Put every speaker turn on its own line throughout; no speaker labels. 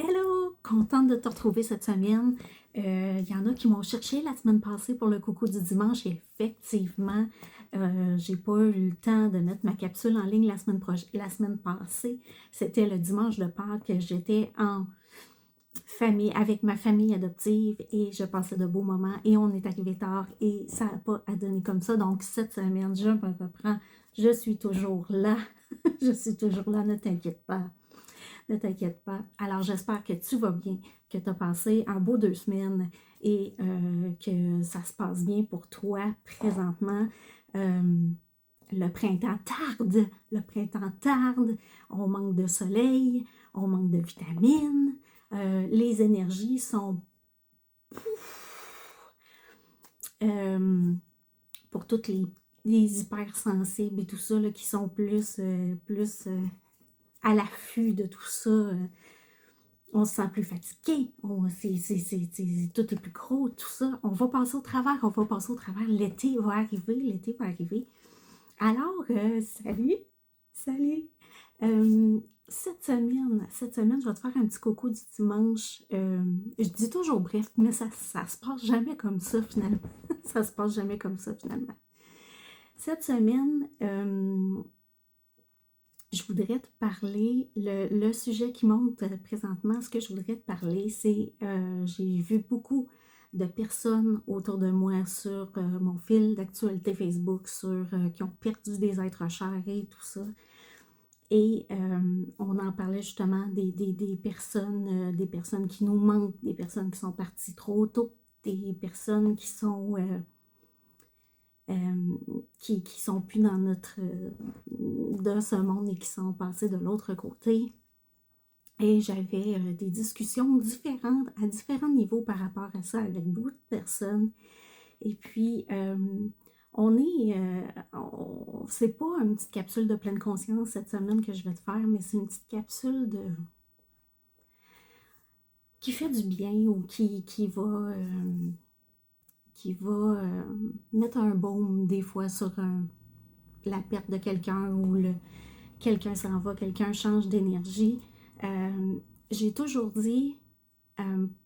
Hello! Contente de te retrouver cette semaine. Il y en a qui m'ont cherché la semaine passée pour le coucou du dimanche et effectivement, j'ai pas eu le temps de mettre ma capsule en ligne la semaine passée. C'était le dimanche de Pâques que j'étais en famille avec ma famille adoptive et je passais de beaux moments et on est arrivé tard et ça n'a pas à donner comme ça. Donc cette semaine, je me reprends. Je suis toujours là. Je suis toujours là, ne t'inquiète pas. Ne t'inquiète pas. Alors, j'espère que tu vas bien, que tu as passé un beau 2 semaines et que ça se passe bien pour toi présentement. Le printemps tarde, on manque de soleil, on manque de vitamines, les énergies sont euh, pour toutes les hypersensibles et tout ça là, qui sont plus à l'affût de tout ça. On se sent plus fatigué, tout est plus gros, tout ça. On va passer au travers, L'été va arriver. Alors, salut. Euh, cette semaine, je vais te faire un petit coucou du dimanche. Je dis toujours bref, mais ça se passe jamais comme ça finalement. Ça se passe jamais comme ça finalement. Cette semaine, je voudrais te parler, le sujet qui monte présentement, ce que je voudrais te parler, c'est, j'ai vu beaucoup de personnes autour de moi sur mon fil d'actualité Facebook, qui ont perdu des êtres chers et tout ça. Et on en parlait justement des personnes qui nous manquent, des personnes qui sont parties trop tôt, des personnes qui sont qui sont plus dans ce monde et qui sont passés de l'autre côté. Et j'avais des discussions différentes, à différents niveaux par rapport à ça avec beaucoup de personnes. Et puis, c'est pas une petite capsule de pleine conscience cette semaine que je vais te faire, mais c'est une petite capsule qui fait du bien ou qui va mettre un baume des fois sur la perte de quelqu'un ou quelqu'un s'en va, quelqu'un change d'énergie. J'ai toujours dit,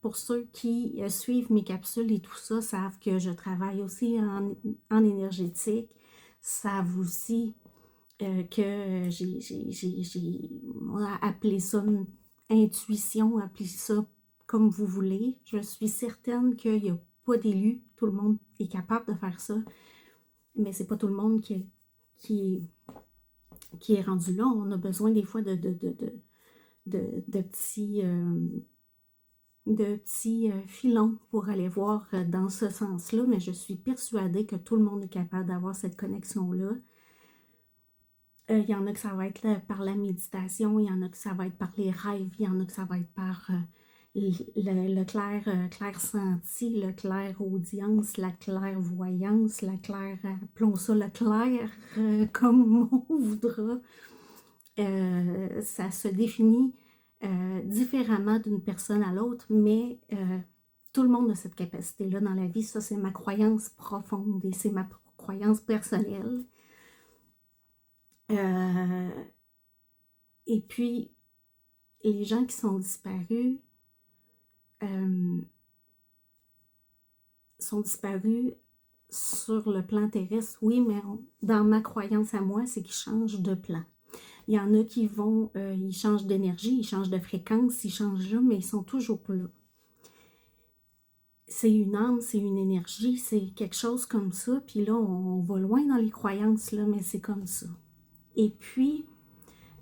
pour ceux qui suivent mes capsules et tout ça, savent que je travaille aussi en énergétique, savent aussi que on a appelé ça une intuition, appelez ça comme vous voulez. Je suis certaine qu'il n'y a pas d'élus, tout le monde est capable de faire ça, mais c'est pas tout le monde qui est rendu là. On a besoin des fois de petits filons pour aller voir dans ce sens-là, mais je suis persuadée que tout le monde est capable d'avoir cette connexion-là. Il y en a que ça va être par la méditation, il y en a que ça va être par les rêves, il y en a que ça va être par le clair senti, le clair audience, la clairvoyance, appelons ça le clair, comme on voudra. Ça se définit différemment d'une personne à l'autre, mais tout le monde a cette capacité-là dans la vie. Ça, c'est ma croyance profonde et c'est ma croyance personnelle. Et puis, les gens qui sont disparus sur le plan terrestre, oui, mais dans ma croyance à moi, c'est qu'ils changent de plan. Il y en a qui vont, ils changent d'énergie, ils changent de fréquence, ils changent là, mais ils sont toujours là. C'est une âme, c'est une énergie, c'est quelque chose comme ça. Puis là, on va loin dans les croyances, là, mais c'est comme ça. Et puis,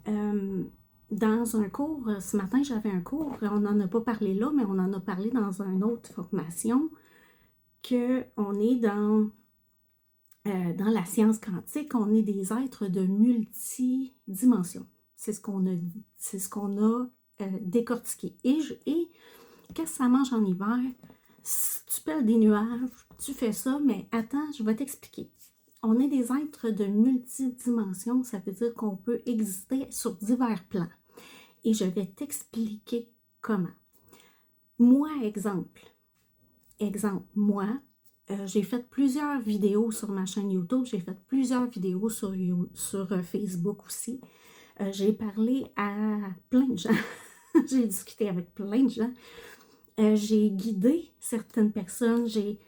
dans un cours, ce matin, j'avais un cours, on n'en a pas parlé là, mais on en a parlé dans une autre formation, qu'on est dans la science quantique, on est des êtres de multidimensions. C'est ce qu'on a décortiqué. Et qu'est-ce que ça mange en hiver? Tu pèles des nuages, tu fais ça, mais attends, je vais t'expliquer. On est des êtres de multidimensions, ça veut dire qu'on peut exister sur divers plans. Et je vais t'expliquer comment. Moi, exemple, moi, j'ai fait plusieurs vidéos sur ma chaîne YouTube, j'ai fait plusieurs vidéos sur Facebook aussi. J'ai parlé à plein de gens. J'ai discuté avec plein de gens. J'ai guidé certaines personnes, j'ai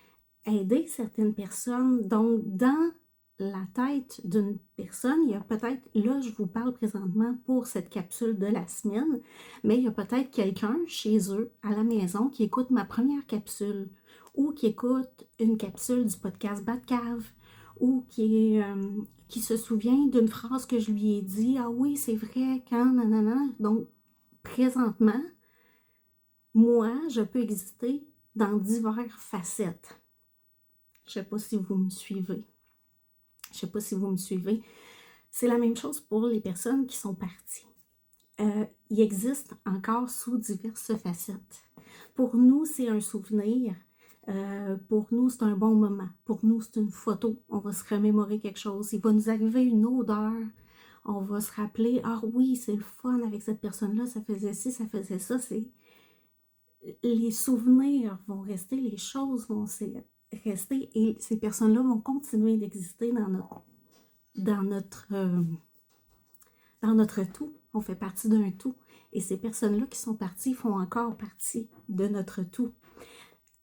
aidé certaines personnes. Donc, dans la tête d'une personne, il y a peut-être, là je vous parle présentement pour cette capsule de la semaine, mais il y a peut-être quelqu'un chez eux, à la maison, qui écoute ma première capsule ou qui écoute une capsule du podcast Batcave ou qui se souvient d'une phrase que je lui ai dit, ah oui, c'est vrai, quand, nanana. Donc, présentement, moi, je peux exister dans diverses facettes. Je ne sais pas si vous me suivez. Je ne sais pas si vous me suivez. C'est la même chose pour les personnes qui sont parties. Il existe encore sous diverses facettes. Pour nous, c'est un souvenir. Pour nous, c'est un bon moment. Pour nous, c'est une photo. On va se remémorer quelque chose. Il va nous arriver une odeur. On va se rappeler, ah oui, c'est le fun avec cette personne-là, ça faisait ci, ça faisait ça. Les souvenirs vont rester, les choses vont rester et ces personnes-là vont continuer d'exister dans notre tout. On fait partie d'un tout. Et ces personnes-là qui sont parties font encore partie de notre tout.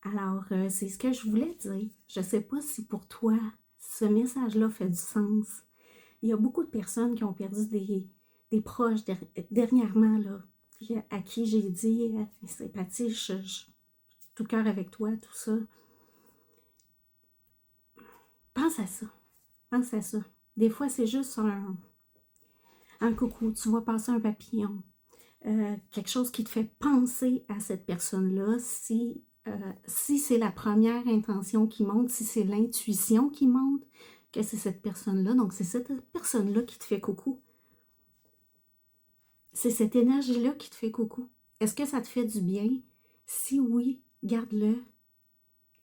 Alors, c'est ce que je voulais dire. Je ne sais pas si pour toi, ce message-là fait du sens. Il y a beaucoup de personnes qui ont perdu des proches dernièrement, là, à qui j'ai dit, c'est Patty, je tout cœur avec toi, tout ça. Pense à ça. Pense à ça. Des fois, c'est juste un coucou. Tu vois passer un papillon. Quelque chose qui te fait penser à cette personne-là. Si c'est la première intention qui monte, si c'est l'intuition qui monte, que c'est cette personne-là. Donc, c'est cette personne-là qui te fait coucou. C'est cette énergie-là qui te fait coucou. Est-ce que ça te fait du bien? Si oui, garde-le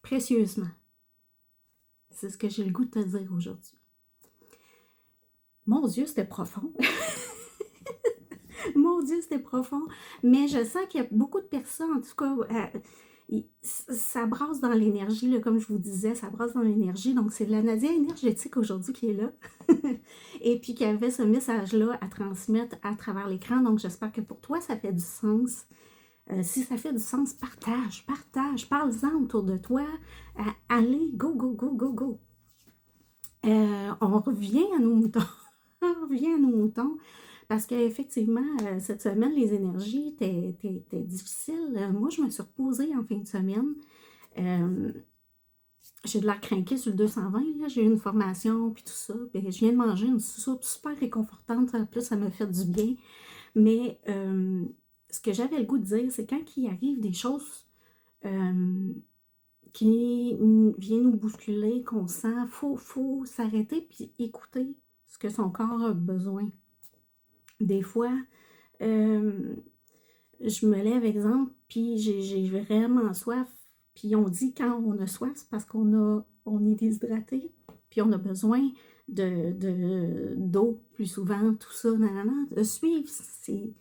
précieusement. C'est ce que j'ai le goût de te dire aujourd'hui. Mon Dieu, c'était profond. Mon Dieu, c'était profond. Mais je sens qu'il y a beaucoup de personnes, en tout cas, ça brasse dans l'énergie, là, comme je vous disais, ça brasse dans l'énergie. Donc, c'est de la Nadia énergétique aujourd'hui qui est là. Et puis, qui avait ce message-là à transmettre à travers l'écran. Donc, j'espère que pour toi, ça fait du sens. Si ça fait du sens, partage, parle-en autour de toi. Allez, go, go, go, go, go. On revient à nos moutons. On revient à nos moutons. Parce qu'effectivement, cette semaine, les énergies étaient difficiles. Moi, je me suis reposée en fin de semaine. J'ai de l'air crinquée sur le 220. J'ai eu une formation, puis tout ça. Puis je viens de manger une soupe super réconfortante. En plus, ça m'a fait du bien. Mais ce que j'avais le goût de dire, c'est quand il arrive des choses qui viennent nous bousculer, qu'on sent, faut s'arrêter puis écouter ce que son corps a besoin. Des fois, je me lève, exemple, puis j'ai vraiment soif. Puis on dit quand on a soif, c'est parce on est déshydraté, puis on a besoin d'eau plus souvent, tout ça, nanana. De suivre, c'est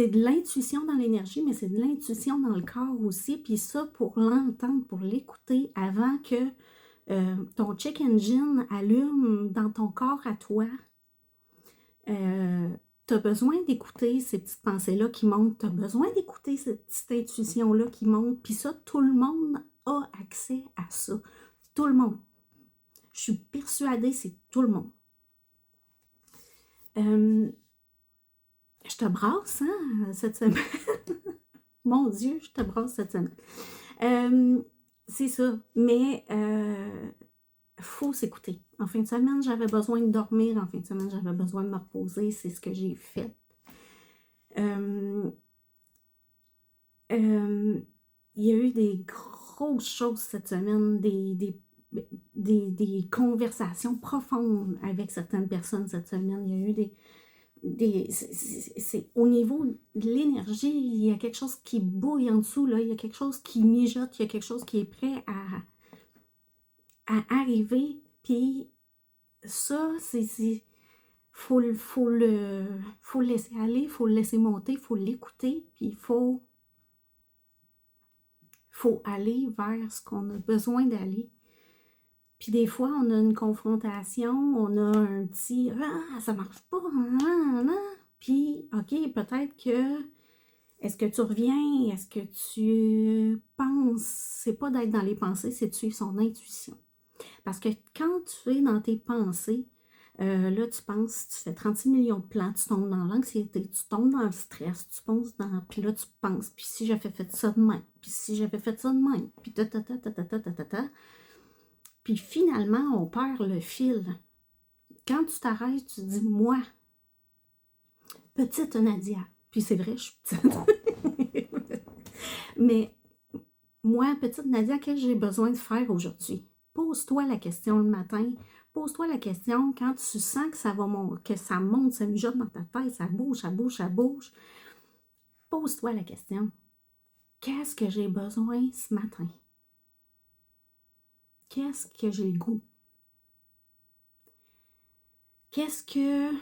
de l'intuition dans l'énergie, mais c'est de l'intuition dans le corps aussi. Puis ça, pour l'entendre, pour l'écouter, avant que ton check engine allume dans ton corps à toi, tu as besoin d'écouter ces petites pensées-là qui montent, tu as besoin d'écouter cette petite intuition-là qui monte, puis ça, tout le monde a accès à ça. Tout le monde. Je suis persuadée, c'est tout le monde. Je te brasse, hein, cette semaine. Mon Dieu, je te brasse cette semaine. C'est ça, mais faut s'écouter. En fin de semaine, j'avais besoin de dormir. En fin de semaine, j'avais besoin de me reposer. C'est ce que j'ai fait. Il y a eu des grosses choses cette semaine, des conversations profondes avec certaines personnes cette semaine. Il y a eu au niveau de l'énergie, il y a quelque chose qui bouille en dessous, là. Il y a quelque chose qui mijote, il y a quelque chose qui est prêt à arriver. Puis ça, faut le laisser aller, faut le laisser monter, faut l'écouter, puis il faut aller vers ce qu'on a besoin d'aller. Puis des fois, on a une confrontation, on a un petit « Ah, ça marche pas, puis OK, peut-être que Est-ce que tu reviens? Est-ce que tu penses? C'est pas d'être dans les pensées, c'est de suivre son intuition. Parce que quand tu es dans tes pensées, là, tu penses, tu fais 36 millions de plans, tu tombes dans l'anxiété, tu tombes dans le stress, tu penses dans... Puis là, tu penses, puis si j'avais fait ça de même, puis si j'avais fait ça de même, puis ta ta ta ta ta ta ta ta ta. Puis finalement, on perd le fil. Quand tu t'arrêtes, tu te dis, moi, petite Nadia, puis c'est vrai, je suis petite, mais moi, petite Nadia, qu'est-ce que j'ai besoin de faire aujourd'hui? Pose-toi la question le matin. Pose-toi la question quand tu sens que ça va que ça monte, ça mijote dans ta tête, ça bouge, ça bouge, ça bouge. Pose-toi la question. Qu'est-ce que j'ai besoin ce matin? Qu'est-ce que j'ai le goût? Qu'est-ce que... Tu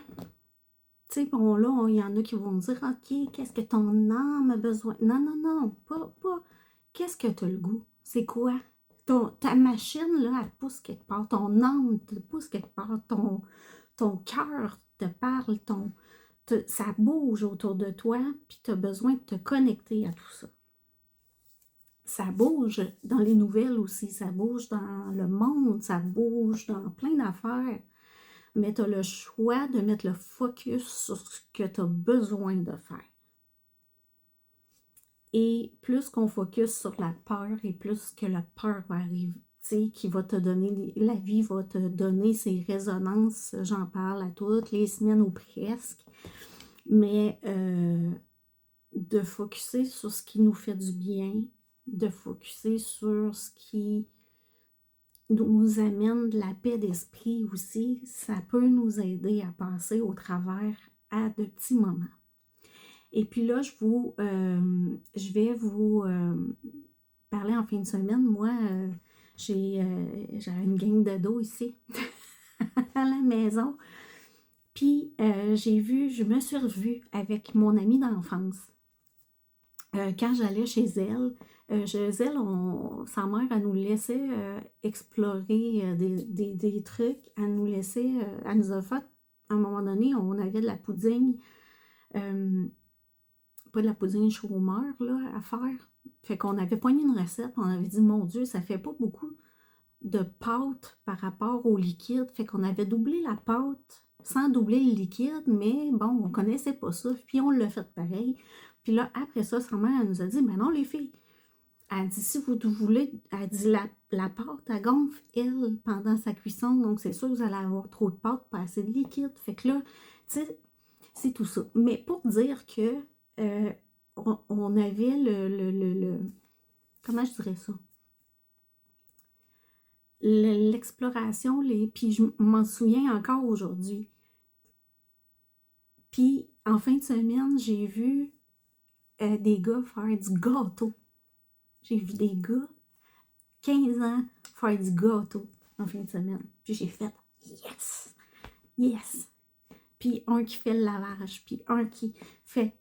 sais, bon, là, il y en a qui vont me dire, OK, qu'est-ce que ton âme a besoin? Non, non, non, pas. Qu'est-ce que tu as le goût? C'est quoi? Ta machine, là, elle te pousse quelque part. Ton âme te pousse quelque part. Ton cœur te parle. Ça bouge autour de toi, puis tu as besoin de te connecter à tout ça. Ça bouge dans les nouvelles aussi. Ça bouge dans le monde. Ça bouge dans plein d'affaires. Mais tu as le choix de mettre le focus sur ce que tu as besoin de faire. Et plus qu'on focus sur la peur et plus que la peur va arriver, qui va te donner, la vie va te donner ses résonances, j'en parle à toutes les semaines ou presque, mais de focuser sur ce qui nous fait du bien, de focuser sur ce qui nous amène de la paix d'esprit aussi, ça peut nous aider à passer au travers à de petits moments. Et puis là, je vais vous parler en fin de semaine. Moi, j'ai une gang d'ados ici à la maison. Puis je me suis revue avec mon amie d'enfance. Quand j'allais chez elle, sa mère, elle nous laissait explorer des trucs. Elle nous a fait, à un moment donné, on avait de la pouding. Pas de la pouding chômeur là, à faire. Fait qu'on avait pogné une recette, on avait dit, mon Dieu, ça fait pas beaucoup de pâte par rapport au liquide. Fait qu'on avait doublé la pâte sans doubler le liquide, mais bon, on connaissait pas ça, puis on l'a fait pareil. Puis là, après ça, sa mère, elle nous a dit, ben non, les filles, elle dit, si vous voulez, elle dit, la pâte, elle gonfle, elle, pendant sa cuisson, donc c'est sûr que vous allez avoir trop de pâte, pas assez de liquide. Fait que là, tu sais, c'est tout ça. Mais pour dire que on avait comment je dirais ça? L'exploration, puis je m'en souviens encore aujourd'hui. Puis en fin de semaine, j'ai vu des gars faire du gâteau. J'ai vu des gars, 15 ans, faire du gâteau en fin de semaine. Puis j'ai fait yes! Yes! Puis un qui fait le lavage, puis un qui fait...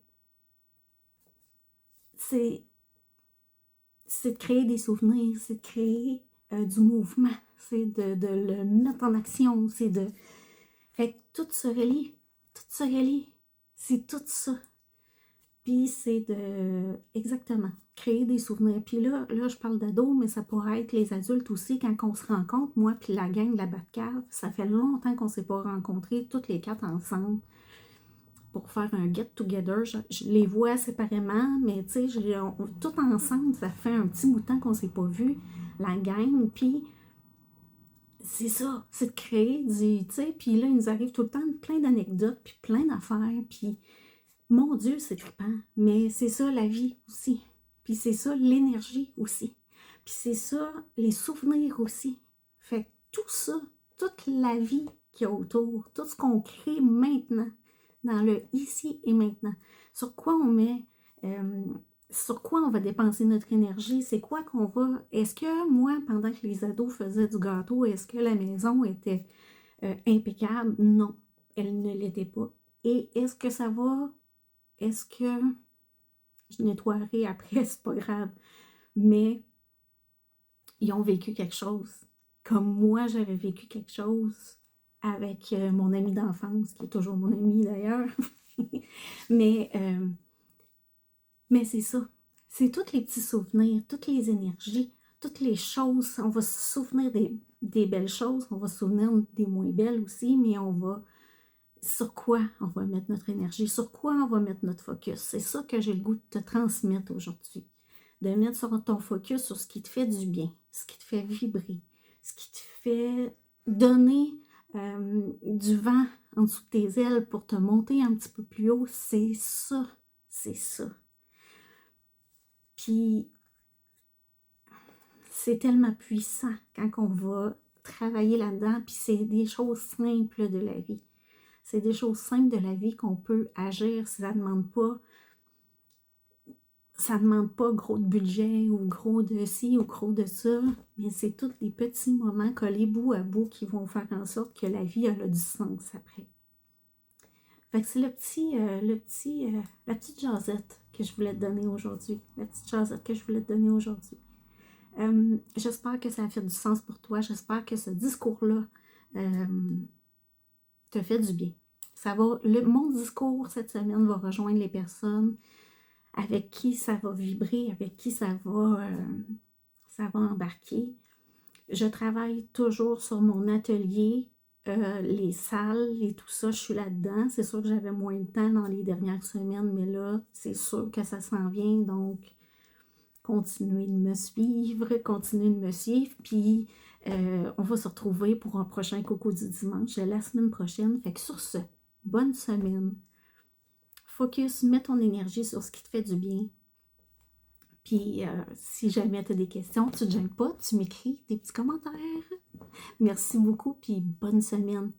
C'est de créer des souvenirs, c'est de créer du mouvement, c'est de le mettre en action, c'est de... Fait que tout se relie, c'est tout ça. Puis c'est de, exactement, créer des souvenirs. Puis là je parle d'ados, mais ça pourrait être les adultes aussi, quand on se rencontre, moi puis la gang de la Batcave, ça fait longtemps qu'on ne s'est pas rencontrés, toutes les quatre ensemble, pour faire un get-together. Je les vois séparément, mais tu sais, tout ensemble, ça fait un petit bout de temps qu'on ne s'est pas vu, la gang, puis c'est ça, c'est de créer du, tu sais, puis là, il nous arrive tout le temps plein d'anecdotes, puis plein d'affaires, puis mon Dieu, c'est trippant, mais c'est ça la vie aussi, puis c'est ça l'énergie aussi, puis c'est ça les souvenirs aussi. Fait que tout ça, toute la vie qu'il y a autour, tout ce qu'on crée maintenant, dans le ici et maintenant. Sur quoi on met, sur quoi on va dépenser notre énergie, c'est quoi qu'on va... Est-ce que moi, pendant que les ados faisaient du gâteau, est-ce que la maison était impeccable? Non, elle ne l'était pas. Et est-ce que ça va? Est-ce que je nettoierai après? C'est pas grave. Mais ils ont vécu quelque chose. Comme moi, j'avais vécu quelque chose avec mon ami d'enfance, qui est toujours mon ami d'ailleurs. Mais Mais c'est ça. C'est tous les petits souvenirs, toutes les énergies, toutes les choses. On va se souvenir des belles choses, on va se souvenir des moins belles aussi, mais on va... Sur quoi on va mettre notre énergie? Sur quoi on va mettre notre focus? C'est ça que j'ai le goût de te transmettre aujourd'hui. De mettre sur ton focus sur ce qui te fait du bien, ce qui te fait vibrer, ce qui te fait donner du vent en dessous de tes ailes pour te monter un petit peu plus haut. C'est ça. C'est ça. Puis, c'est tellement puissant quand on va travailler là-dedans, puis c'est des choses simples de la vie. C'est des choses simples de la vie qu'on peut agir si ça ne demande pas gros de budget ou gros de ci ou gros de ça, mais c'est tous des petits moments collés bout à bout qui vont faire en sorte que la vie elle a du sens après. Fait que c'est la petite jasette que je voulais te donner aujourd'hui. La petite jasette que je voulais te donner aujourd'hui. J'espère que ça a fait du sens pour toi. J'espère que ce discours-là te fait du bien. Mon discours cette semaine va rejoindre les personnes avec qui ça va vibrer, avec qui ça va embarquer. Je travaille toujours sur mon atelier, les salles et tout ça, je suis là-dedans. C'est sûr que j'avais moins de temps dans les dernières semaines, mais là, c'est sûr que ça s'en vient, donc continuez de me suivre, puis on va se retrouver pour un prochain Coco du dimanche la semaine prochaine. Fait que sur ce, bonne semaine. Focus, mets ton énergie sur ce qui te fait du bien. Puis si jamais tu as des questions, tu ne te gênes pas, tu m'écris des petits commentaires. Merci beaucoup, puis bonne semaine.